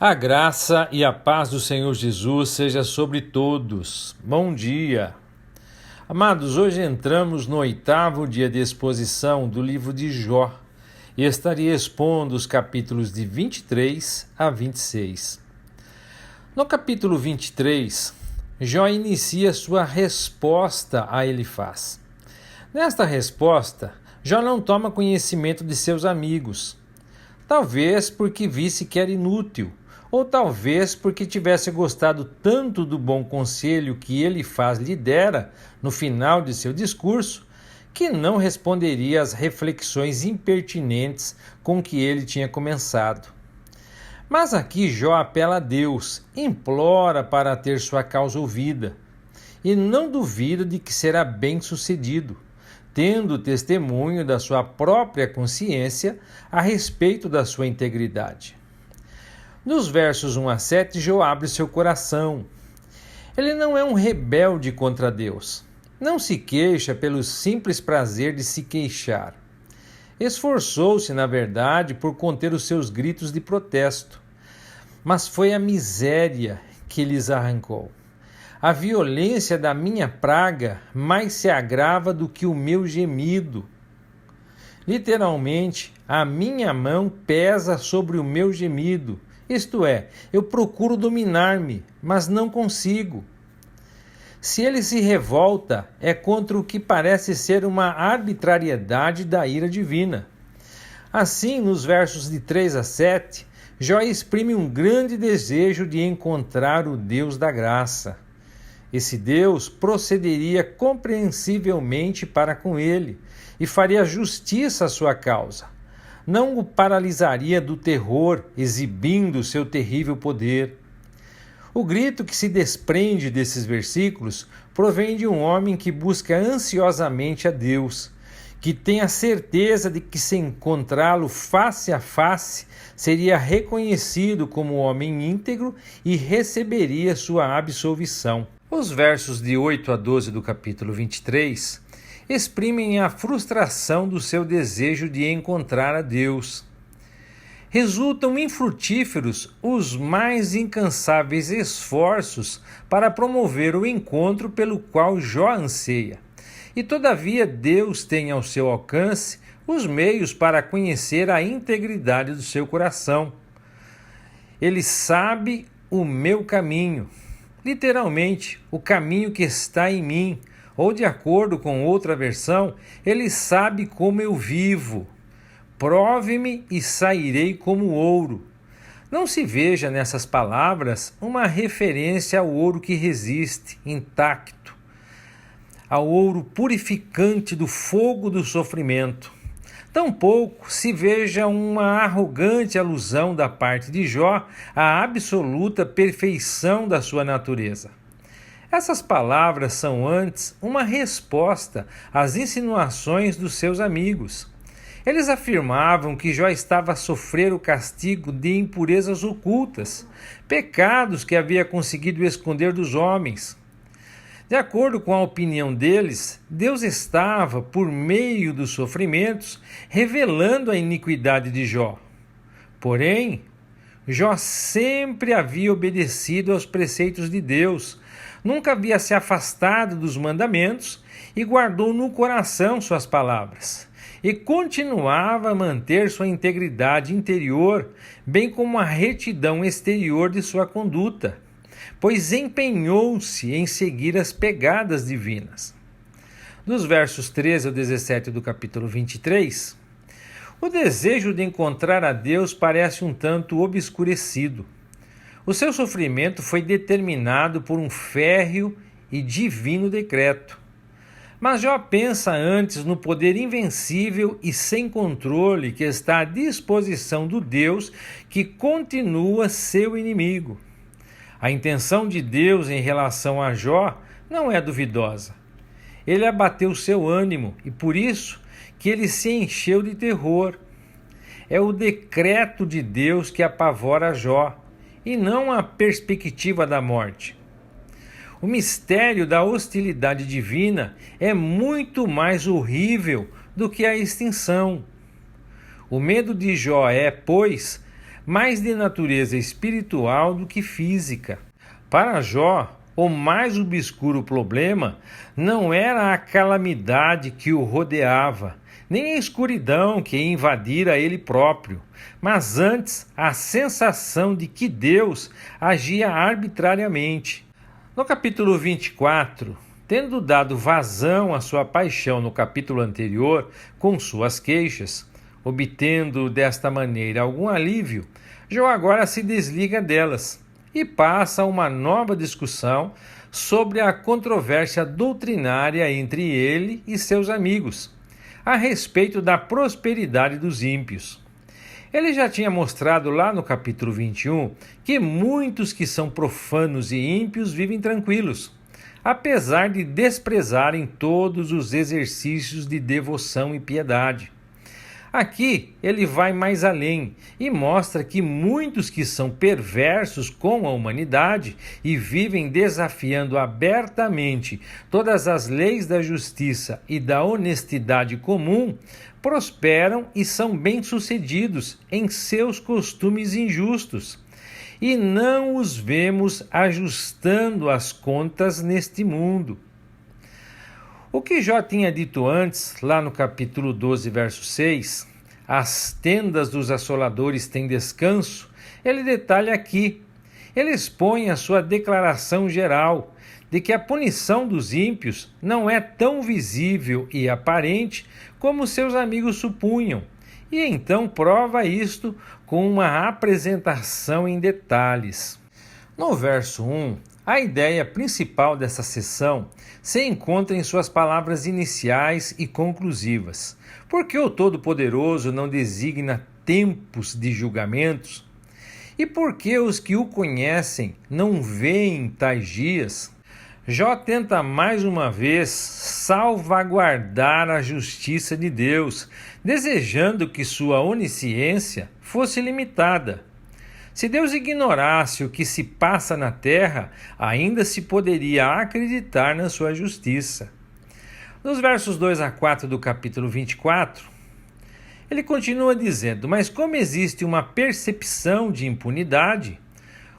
A graça e a paz do Senhor Jesus seja sobre todos. Bom dia. Amados, hoje entramos no 8º dia de exposição do livro de Jó e estarei expondo os capítulos de 23 a 26. No capítulo 23, Jó inicia sua resposta a Elifaz. Nesta resposta, Jó não toma conhecimento de seus amigos, talvez porque visse que era inútil, ou talvez porque tivesse gostado tanto do bom conselho que Elifaz lhe dera no final de seu discurso, que não responderia às reflexões impertinentes com que ele tinha começado. Mas aqui Jó apela a Deus, implora para ter sua causa ouvida, e não duvida de que será bem-sucedido, tendo testemunho da sua própria consciência a respeito da sua integridade. Nos versos 1 a 7, Jó abre seu coração. Ele não é um rebelde contra Deus. Não se queixa pelo simples prazer de se queixar. Esforçou-se, na verdade, por conter os seus gritos de protesto. Mas foi a miséria que lhes arrancou. A violência da minha praga mais se agrava do que o meu gemido. Literalmente, a minha mão pesa sobre o meu gemido. Isto é, eu procuro dominar-me, mas não consigo. Se ele se revolta, é contra o que parece ser uma arbitrariedade da ira divina. Assim, nos versos de 3 a 7, Jó exprime um grande desejo de encontrar o Deus da graça. Esse Deus procederia compreensivelmente para com ele e faria justiça à sua causa. Não o paralisaria do terror, exibindo seu terrível poder. O grito que se desprende desses versículos provém de um homem que busca ansiosamente a Deus, que tem a certeza de que, se encontrá-lo face a face, seria reconhecido como homem íntegro e receberia sua absolvição. Os versos de 8 a 12 do capítulo 23 exprimem a frustração do seu desejo de encontrar a Deus. Resultam infrutíferos os mais incansáveis esforços para promover o encontro pelo qual Jó anseia. E todavia Deus tem ao seu alcance os meios para conhecer a integridade do seu coração. Ele sabe o meu caminho, literalmente, o caminho que está em mim, ou de acordo com outra versão, ele sabe como eu vivo. Prove-me e sairei como ouro. Não se veja nessas palavras uma referência ao ouro que resiste, intacto, ao ouro purificante do fogo do sofrimento. Tampouco se veja uma arrogante alusão da parte de Jó à absoluta perfeição da sua natureza. Essas palavras são antes uma resposta às insinuações dos seus amigos. Eles afirmavam que Jó estava a sofrer o castigo de impurezas ocultas, pecados que havia conseguido esconder dos homens. De acordo com a opinião deles, Deus estava, por meio dos sofrimentos, revelando a iniquidade de Jó. Porém, Jó sempre havia obedecido aos preceitos de Deus, nunca havia se afastado dos mandamentos e guardou no coração suas palavras. E continuava a manter sua integridade interior, bem como a retidão exterior de sua conduta, pois empenhou-se em seguir as pegadas divinas. Dos versos 13 ao 17 do capítulo 23, o desejo de encontrar a Deus parece um tanto obscurecido. O seu sofrimento foi determinado por um férreo e divino decreto. Mas Jó pensa antes no poder invencível e sem controle que está à disposição do Deus que continua seu inimigo. A intenção de Deus em relação a Jó não é duvidosa. Ele abateu seu ânimo e por isso que ele se encheu de terror. É o decreto de Deus que apavora Jó e não a perspectiva da morte. O mistério da hostilidade divina é muito mais horrível do que a extinção. O medo de Jó é, pois, mais de natureza espiritual do que física. Para Jó, o mais obscuro problema não era a calamidade que o rodeava, nem a escuridão que invadira ele próprio, mas antes a sensação de que Deus agia arbitrariamente. No capítulo 24, tendo dado vazão à sua paixão no capítulo anterior com suas queixas, obtendo desta maneira algum alívio, Jó agora se desliga delas e passa a uma nova discussão sobre a controvérsia doutrinária entre ele e seus amigos, a respeito da prosperidade dos ímpios. Ele já tinha mostrado lá no capítulo 21 que muitos que são profanos e ímpios vivem tranquilos, apesar de desprezarem todos os exercícios de devoção e piedade. Aqui ele vai mais além e mostra que muitos que são perversos com a humanidade e vivem desafiando abertamente todas as leis da justiça e da honestidade comum, prosperam e são bem-sucedidos em seus costumes injustos. E não os vemos ajustando as contas neste mundo. O que Jó tinha dito antes, lá no capítulo 12, verso 6, as tendas dos assoladores têm descanso, ele detalha aqui. Ele expõe a sua declaração geral de que a punição dos ímpios não é tão visível e aparente como seus amigos supunham, e então prova isto com uma apresentação em detalhes. No verso 1, a ideia principal dessa seção se encontra em suas palavras iniciais e conclusivas. Por que o Todo-Poderoso não designa tempos de julgamentos? E por que os que o conhecem não veem tais dias? Jó tenta mais uma vez salvaguardar a justiça de Deus, desejando que sua onisciência fosse limitada. Se Deus ignorasse o que se passa na terra, ainda se poderia acreditar na sua justiça. Nos versos 2 a 4 do capítulo 24, ele continua dizendo: mas como existe uma percepção de impunidade,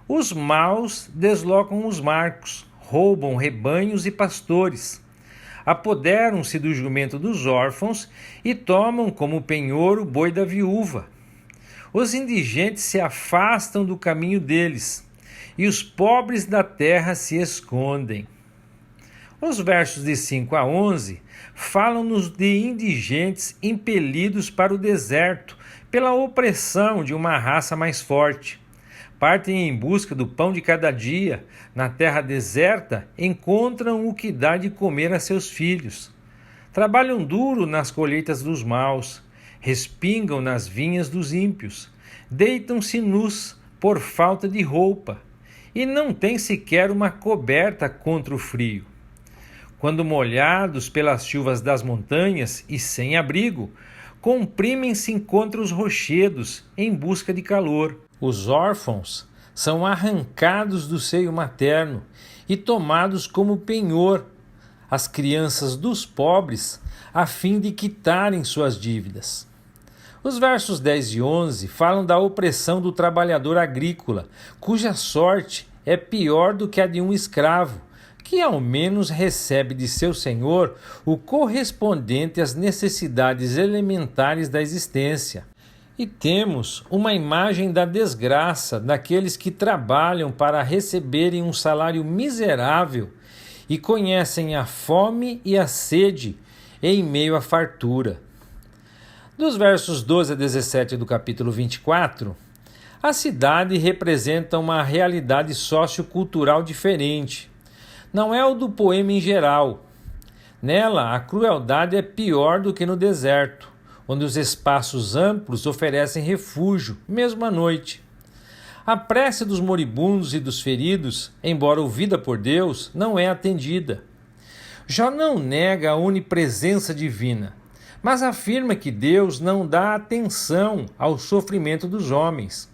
os maus deslocam os marcos, roubam rebanhos e pastores, apoderam-se do jumento dos órfãos e tomam como penhor o boi da viúva. Os indigentes se afastam do caminho deles, e os pobres da terra se escondem. Os versos de 5 a 11 falam-nos de indigentes impelidos para o deserto pela opressão de uma raça mais forte. Partem em busca do pão de cada dia, na terra deserta encontram o que dá de comer a seus filhos. Trabalham duro nas colheitas dos maus, respingam nas vinhas dos ímpios, deitam-se nus por falta de roupa, e não têm sequer uma coberta contra o frio. Quando molhados pelas chuvas das montanhas e sem abrigo, comprimem-se contra os rochedos em busca de calor. Os órfãos são arrancados do seio materno e tomados como penhor, as crianças dos pobres, a fim de quitarem suas dívidas. Os versos 10 e 11 falam da opressão do trabalhador agrícola, cuja sorte é pior do que a de um escravo, que ao menos recebe de seu senhor o correspondente às necessidades elementares da existência. E temos uma imagem da desgraça daqueles que trabalham para receberem um salário miserável e conhecem a fome e a sede em meio à fartura. Dos versos 12 a 17 do capítulo 24, a cidade representa uma realidade sociocultural diferente. Não é o do poema em geral. Nela, a crueldade é pior do que no deserto, onde os espaços amplos oferecem refúgio, mesmo à noite. A prece dos moribundos e dos feridos, embora ouvida por Deus, não é atendida. Jó não nega a onipresença divina, mas afirma que Deus não dá atenção ao sofrimento dos homens.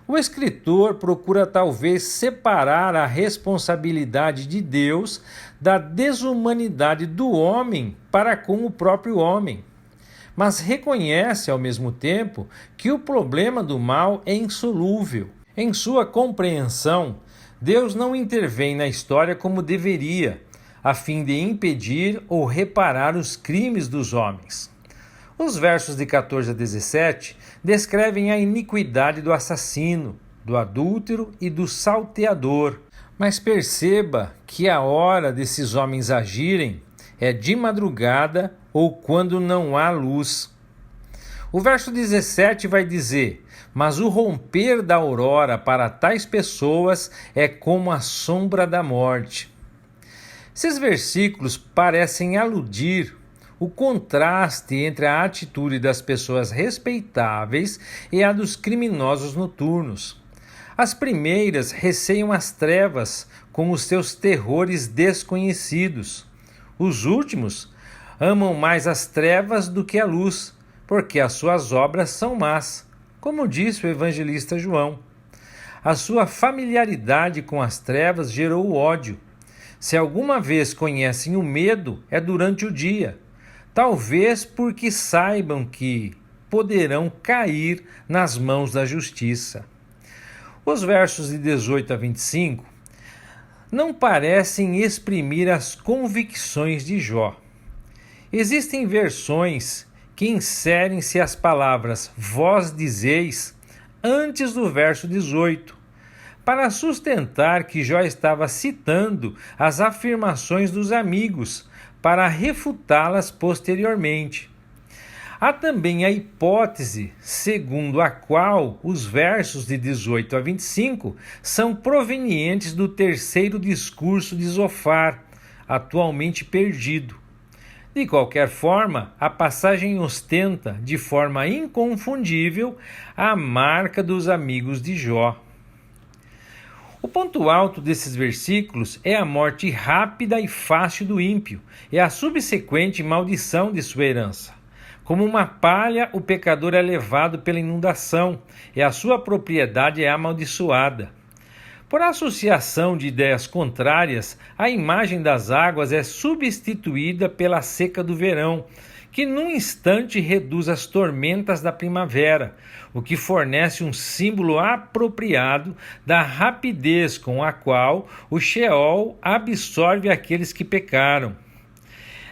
O escritor procura talvez separar a responsabilidade de Deus da desumanidade do homem para com o próprio homem. mas reconhece ao mesmo tempo que o problema do mal é insolúvel. Em sua compreensão, Deus não intervém na história como deveria, a fim de impedir ou reparar os crimes dos homens. Os versos de 14 a 17 descrevem a iniquidade do assassino, do adúltero e do salteador. Mas perceba que a hora desses homens agirem é de madrugada ou quando não há luz. O verso 17 vai dizer: mas o romper da aurora para tais pessoas é como a sombra da morte. Esses versículos parecem aludir o contraste entre a atitude das pessoas respeitáveis e a dos criminosos noturnos. As primeiras receiam as trevas com os seus terrores desconhecidos. Os últimos amam mais as trevas do que a luz, porque as suas obras são más, como disse o evangelista João. A sua familiaridade com as trevas gerou ódio. Se alguma vez conhecem o medo, é durante o dia, talvez porque saibam que poderão cair nas mãos da justiça. Os versos de 18 a 25 não parecem exprimir as convicções de Jó. Existem versões que inserem-se as palavras vós dizeis antes do verso 18, para sustentar que Jó estava citando as afirmações dos amigos para refutá-las posteriormente. Há também a hipótese segundo a qual os versos de 18 a 25 são provenientes do terceiro discurso de Zofar, atualmente perdido. De qualquer forma, a passagem ostenta, de forma inconfundível, a marca dos amigos de Jó. O ponto alto desses versículos é a morte rápida e fácil do ímpio e a subsequente maldição de sua herança. Como uma palha, o pecador é levado pela inundação e a sua propriedade é amaldiçoada. Por associação de ideias contrárias, a imagem das águas é substituída pela seca do verão, que num instante reduz as tormentas da primavera, o que fornece um símbolo apropriado da rapidez com a qual o Sheol absorve aqueles que pecaram.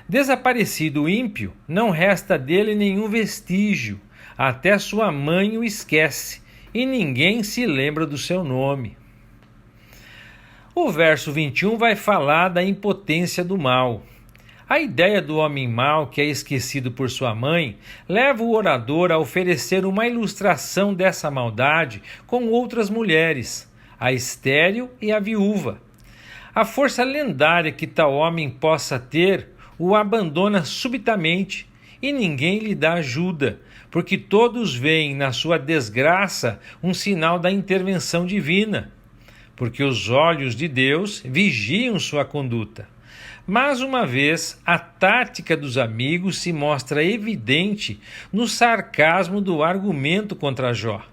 Desaparecido o ímpio, não resta dele nenhum vestígio, até sua mãe o esquece, e ninguém se lembra do seu nome. O verso 21 vai falar da impotência do mal. A ideia do homem mau que é esquecido por sua mãe leva o orador a oferecer uma ilustração dessa maldade com outras mulheres, a estéril e a viúva. A força lendária que tal homem possa ter o abandona subitamente e ninguém lhe dá ajuda, porque todos veem na sua desgraça um sinal da intervenção divina, porque os olhos de Deus vigiam sua conduta. Mais uma vez, a tática dos amigos se mostra evidente no sarcasmo do argumento contra Jó.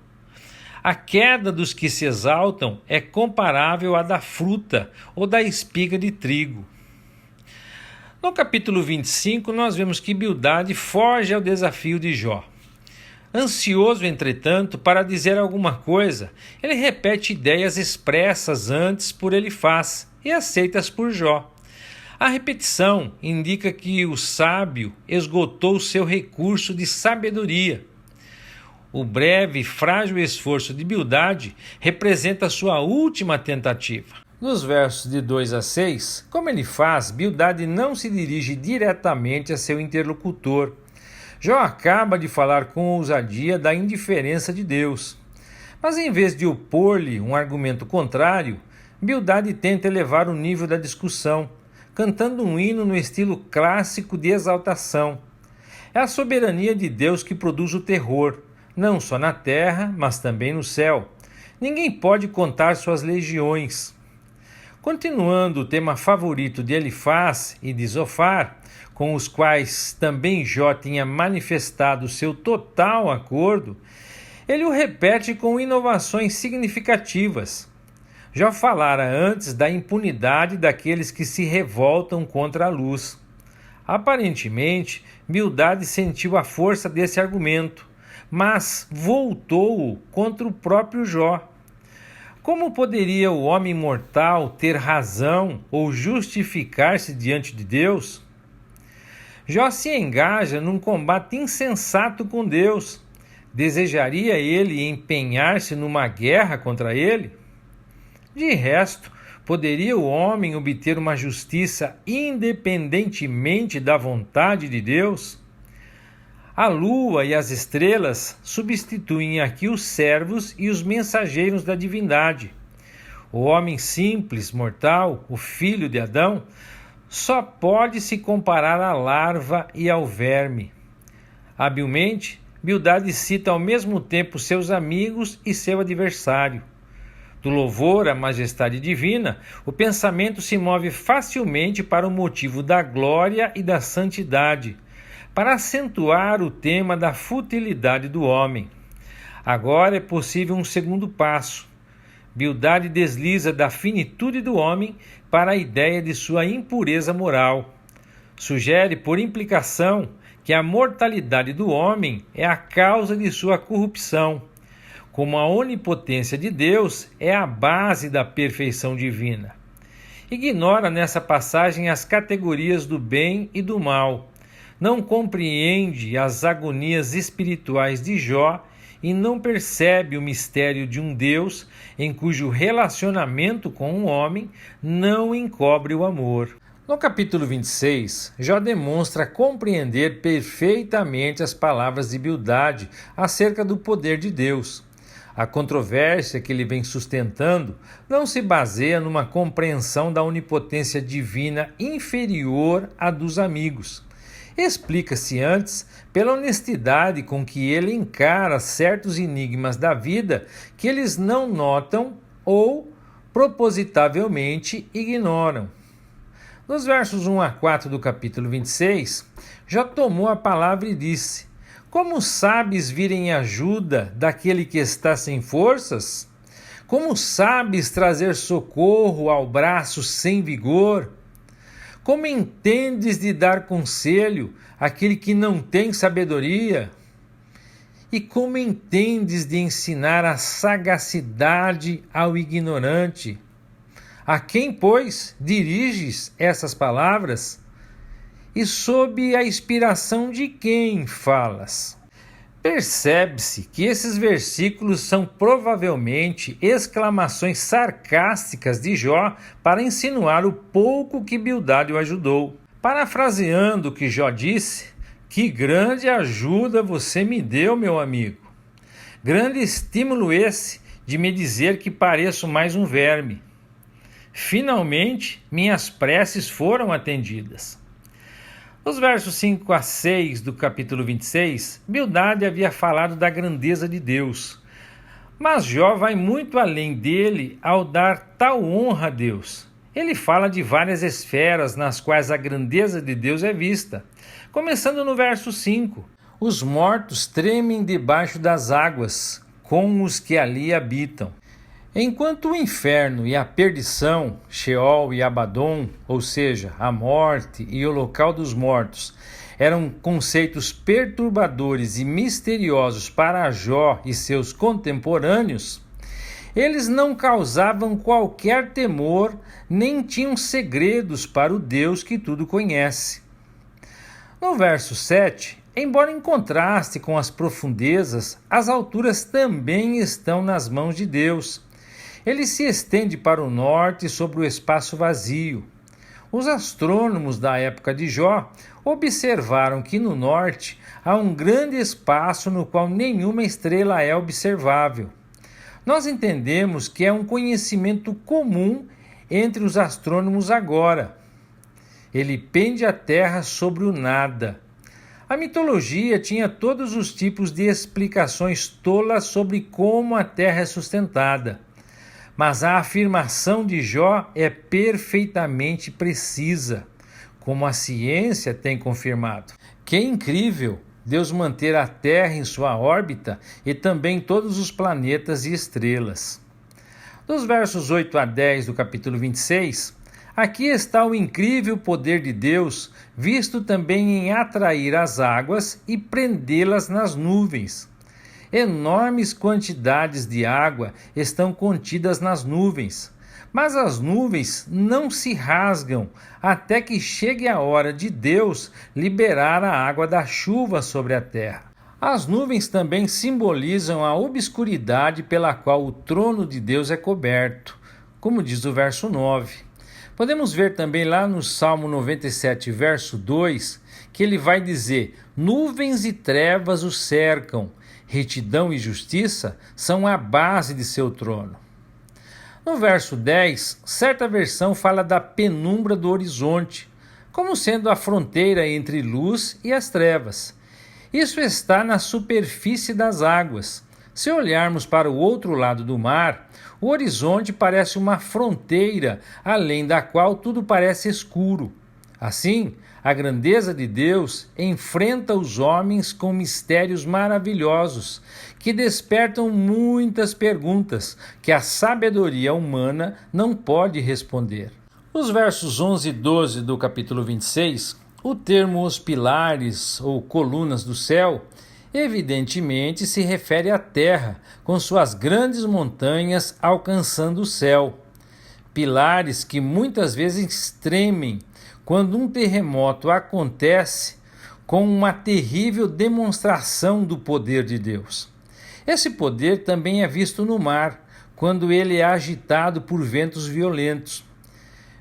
A queda dos que se exaltam é comparável à da fruta ou da espiga de trigo. No capítulo 25, nós vemos que Bildade foge ao desafio de Jó. Ansioso, entretanto, para dizer alguma coisa, ele repete ideias expressas antes por Elifaz e aceitas por Jó. A repetição indica que o sábio esgotou seu recurso de sabedoria. O breve e frágil esforço de Bildade representa sua última tentativa. Nos versos de 2 a 6, como ele faz, Bildade não se dirige diretamente a seu interlocutor. Jó acaba de falar com ousadia da indiferença de Deus. Mas em vez de opor-lhe um argumento contrário, Bildade tenta elevar o nível da discussão, cantando um hino no estilo clássico de exaltação. É a soberania de Deus que produz o terror, não só na terra, mas também no céu. Ninguém pode contar suas legiões. Continuando o tema favorito de Elifaz e de Zofar, com os quais também Jó tinha manifestado seu total acordo, ele o repete com inovações significativas. Jó falara antes da impunidade daqueles que se revoltam contra a luz. Aparentemente, Bildade sentiu a força desse argumento, mas voltou contra o próprio Jó. Como poderia o homem mortal ter razão ou justificar-se diante de Deus? Jó se engaja num combate insensato com Deus. Desejaria ele empenhar-se numa guerra contra ele? De resto, poderia o homem obter uma justiça independentemente da vontade de Deus? A lua e as estrelas substituem aqui os servos e os mensageiros da divindade. O homem simples, mortal, o filho de Adão, só pode se comparar à larva e ao verme. Habilmente, Bildade cita ao mesmo tempo seus amigos e seu adversário. Do louvor à majestade divina, o pensamento se move facilmente para o motivo da glória e da santidade, para acentuar o tema da futilidade do homem. Agora é possível um segundo passo. Bildade desliza da finitude do homem para a ideia de sua impureza moral. Sugere, por implicação, que a mortalidade do homem é a causa de sua corrupção, como a onipotência de Deus é a base da perfeição divina. Ignora nessa passagem as categorias do bem e do mal, não compreende as agonias espirituais de Jó e não percebe o mistério de um Deus em cujo relacionamento com um homem não encobre o amor. No capítulo 26, Jó demonstra compreender perfeitamente as palavras de Bildade acerca do poder de Deus. A controvérsia que ele vem sustentando não se baseia numa compreensão da onipotência divina inferior à dos amigos. Explica-se antes pela honestidade com que ele encara certos enigmas da vida que eles não notam ou propositavelmente ignoram. Nos versos 1 a 4 do capítulo 26, Jó tomou a palavra e disse: Como sabes vir em ajuda daquele que está sem forças? Como sabes trazer socorro ao braço sem vigor? Como entendes de dar conselho àquele que não tem sabedoria? E como entendes de ensinar a sagacidade ao ignorante? A quem, pois, diriges essas palavras? E sob a inspiração de quem falas? Percebe-se que esses versículos são provavelmente exclamações sarcásticas de Jó para insinuar o pouco que Bildade o ajudou. Parafraseando o que Jó disse: que grande ajuda você me deu, meu amigo. Grande estímulo esse de me dizer que pareço mais um verme. Finalmente, minhas preces foram atendidas. Nos versos 5 a 6 do capítulo 26, Bildade havia falado da grandeza de Deus. Mas Jó vai muito além dele ao dar tal honra a Deus. Ele fala de várias esferas nas quais a grandeza de Deus é vista. Começando no verso 5. Os mortos tremem debaixo das águas, com os que ali habitam. Enquanto o inferno e a perdição, Sheol e Abaddon, ou seja, a morte e o local dos mortos, eram conceitos perturbadores e misteriosos para Jó e seus contemporâneos, eles não causavam qualquer temor, nem tinham segredos para o Deus que tudo conhece. No verso 7, embora em contraste com as profundezas, as alturas também estão nas mãos de Deus. Ele se estende para o norte sobre o espaço vazio. Os astrônomos da época de Jó observaram que no norte há um grande espaço no qual nenhuma estrela é observável. Nós entendemos que é um conhecimento comum entre os astrônomos agora. Ele pende a Terra sobre o nada. A mitologia tinha todos os tipos de explicações tolas sobre como a Terra é sustentada. Mas a afirmação de Jó é perfeitamente precisa, como a ciência tem confirmado. Que incrível Deus manter a Terra em sua órbita e também todos os planetas e estrelas. Dos versos 8 a 10 do capítulo 26, Aqui está o incrível poder de Deus, visto também em atrair as águas e prendê-las nas nuvens. Enormes quantidades de água estão contidas nas nuvens, mas as nuvens não se rasgam até que chegue a hora de Deus liberar a água da chuva sobre a terra. As nuvens também simbolizam a obscuridade pela qual o trono de Deus é coberto, como diz o verso 9. Podemos ver também lá no Salmo 97, verso 2, que ele vai dizer: nuvens e trevas o cercam, retidão e justiça são a base de seu trono. No verso 10, certa versão fala da penumbra do horizonte, como sendo a fronteira entre luz e as trevas. Isso está na superfície das águas. Se olharmos para o outro lado do mar, o horizonte parece uma fronteira, além da qual tudo parece escuro. Assim, a grandeza de Deus enfrenta os homens com mistérios maravilhosos, que despertam muitas perguntas que a sabedoria humana não pode responder. Nos versos 11 e 12 do capítulo 26, o termo os pilares ou colunas do céu evidentemente se refere à terra, com suas grandes montanhas alcançando o céu. Pilares que muitas vezes tremem quando um terremoto acontece, com uma terrível demonstração do poder de Deus. Esse poder também é visto no mar, quando ele é agitado por ventos violentos.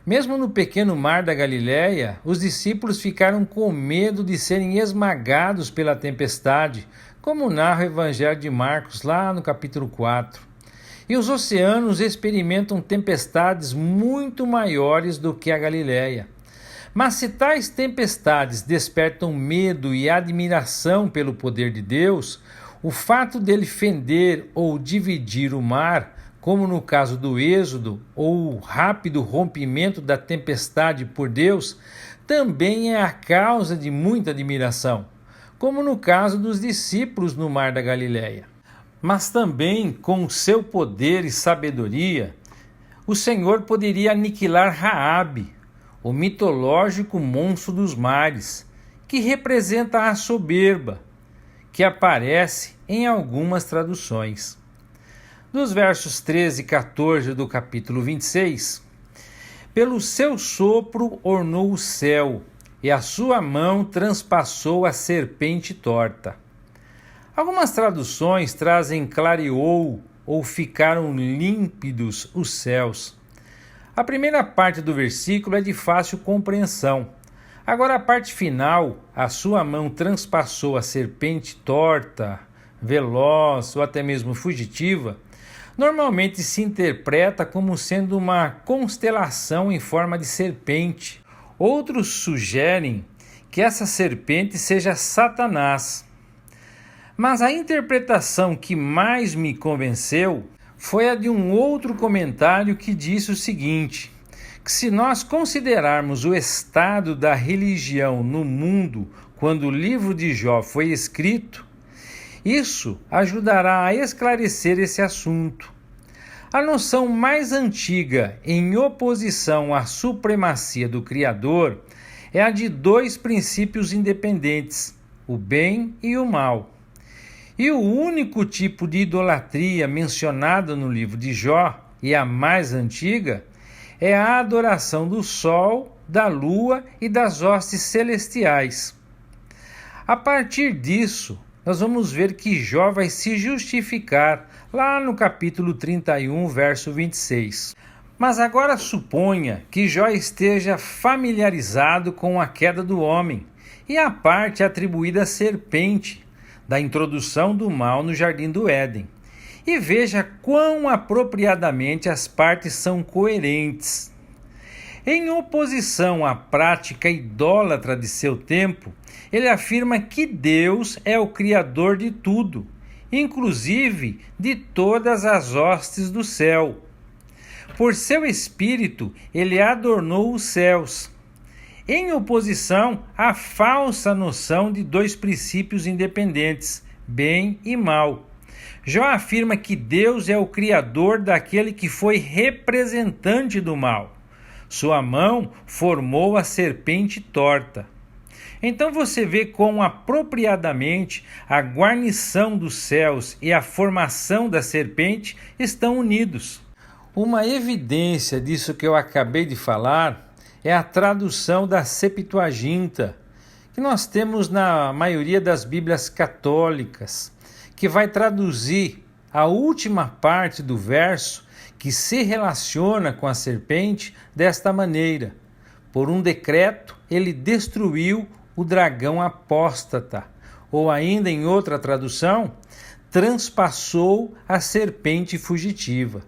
Mesmo no pequeno mar da Galileia, os discípulos ficaram com medo de serem esmagados pela tempestade, como narra o Evangelho de Marcos, lá no capítulo 4. E os oceanos experimentam tempestades muito maiores do que a Galileia. Mas se tais tempestades despertam medo e admiração pelo poder de Deus, o fato dele fender ou dividir o mar, como no caso do Êxodo, ou o rápido rompimento da tempestade por Deus, também é a causa de muita admiração, como no caso dos discípulos no Mar da Galileia. Mas também, com seu poder e sabedoria, o Senhor poderia aniquilar Raabe, o mitológico monstro dos mares, que representa a soberba, que aparece em algumas traduções. Dos versos 13 e 14 do capítulo 26, pelo seu sopro ornou o céu, e a sua mão transpassou a serpente torta. Algumas traduções trazem clareou ou ficaram límpidos os céus. A primeira parte do versículo é de fácil compreensão. Agora a parte final, a sua mão transpassou a serpente torta, veloz ou até mesmo fugitiva, normalmente se interpreta como sendo uma constelação em forma de serpente. Outros sugerem que essa serpente seja Satanás. Mas a interpretação que mais me convenceu foi a de um outro comentário que disse o seguinte, que se nós considerarmos o estado da religião no mundo quando o livro de Jó foi escrito, isso ajudará a esclarecer esse assunto. A noção mais antiga em oposição à supremacia do Criador é a de dois princípios independentes, o bem e o mal. E o único tipo de idolatria mencionada no livro de Jó, e a mais antiga, é a adoração do sol, da lua e das hostes celestiais. A partir disso, nós vamos ver que Jó vai se justificar lá no capítulo 31, verso 26. Mas agora suponha que Jó esteja familiarizado com a queda do homem e a parte atribuída à serpente, da introdução do mal no Jardim do Éden. E veja quão apropriadamente as partes são coerentes. Em oposição à prática idólatra de seu tempo, ele afirma que Deus é o Criador de tudo, inclusive de todas as hostes do céu. Por seu espírito, ele adornou os céus. Em oposição à falsa noção de dois princípios independentes, bem e mal. Jó afirma que Deus é o Criador daquele que foi representante do mal. Sua mão formou a serpente torta. Então você vê como apropriadamente a guarnição dos céus e a formação da serpente estão unidos. Uma evidência disso que eu acabei de falar é a tradução da Septuaginta, que nós temos na maioria das Bíblias católicas, que vai traduzir a última parte do verso que se relaciona com a serpente desta maneira: por um decreto ele destruiu o dragão apóstata, ou ainda em outra tradução, transpassou a serpente fugitiva.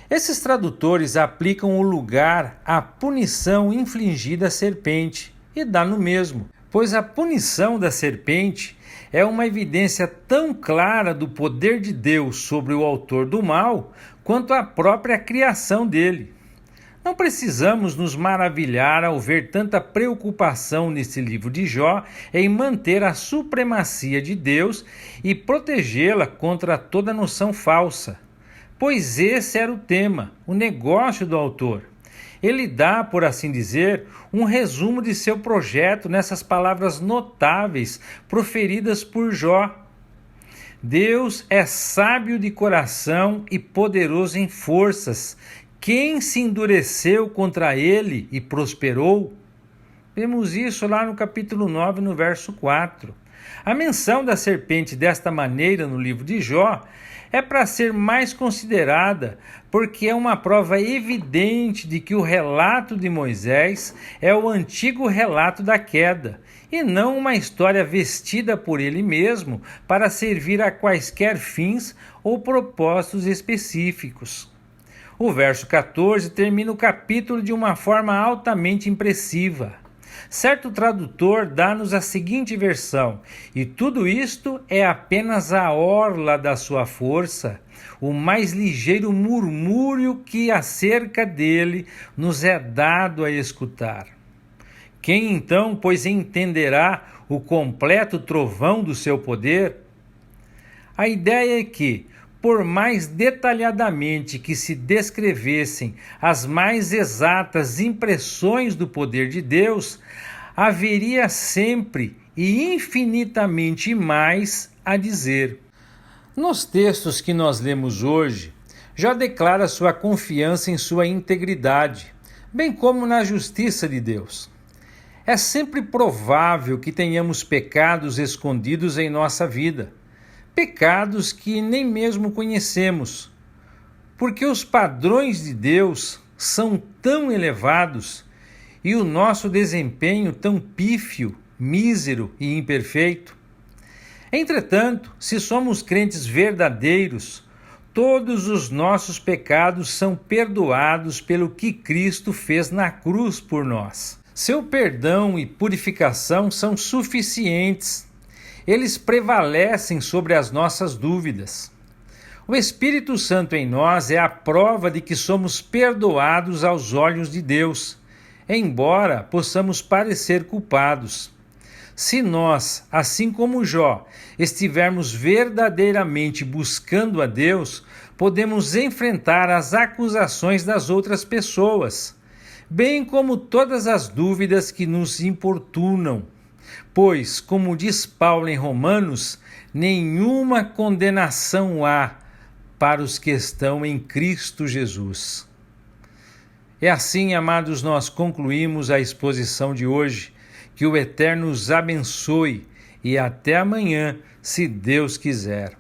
Esses tradutores aplicam o lugar à punição infligida à serpente, e dá no mesmo, pois a punição da serpente é uma evidência tão clara do poder de Deus sobre o autor do mal, quanto a própria criação dele. Não precisamos nos maravilhar ao ver tanta preocupação nesse livro de Jó em manter a supremacia de Deus e protegê-la contra toda noção falsa, pois esse era o tema, o negócio do autor. Ele dá, por assim dizer, um resumo de seu projeto nessas palavras notáveis proferidas por Jó. Deus é sábio de coração e poderoso em forças. Quem se endureceu contra ele e prosperou? Vemos isso lá no capítulo 9, no verso 4. A menção da serpente desta maneira no livro de Jó é para ser mais considerada, porque é uma prova evidente de que o relato de Moisés é o antigo relato da queda, e não uma história vestida por ele mesmo para servir a quaisquer fins ou propósitos específicos. O verso 14 termina o capítulo de uma forma altamente impressiva. Certo tradutor dá-nos a seguinte versão: e tudo isto é apenas a orla da sua força, o mais ligeiro murmúrio que acerca dele nos é dado a escutar. Quem então, pois, entenderá o completo trovão do seu poder? A ideia é que, por mais detalhadamente que se descrevessem as mais exatas impressões do poder de Deus, haveria sempre e infinitamente mais a dizer. Nos textos que nós lemos hoje, Jó declara sua confiança em sua integridade, bem como na justiça de Deus. É sempre provável que tenhamos pecados escondidos em nossa vida, pecados que nem mesmo conhecemos, porque os padrões de Deus são tão elevados e o nosso desempenho tão pífio, mísero e imperfeito. Entretanto, se somos crentes verdadeiros, todos os nossos pecados são perdoados pelo que Cristo fez na cruz por nós. Seu perdão e purificação são suficientes. Eles prevalecem sobre as nossas dúvidas. O Espírito Santo em nós é a prova de que somos perdoados aos olhos de Deus, embora possamos parecer culpados. Se nós, assim como Jó, estivermos verdadeiramente buscando a Deus, podemos enfrentar as acusações das outras pessoas, bem como todas as dúvidas que nos importunam. Pois, como diz Paulo em Romanos, nenhuma condenação há para os que estão em Cristo Jesus. É assim, amados, nós concluímos a exposição de hoje. Que o Eterno os abençoe e até amanhã, se Deus quiser.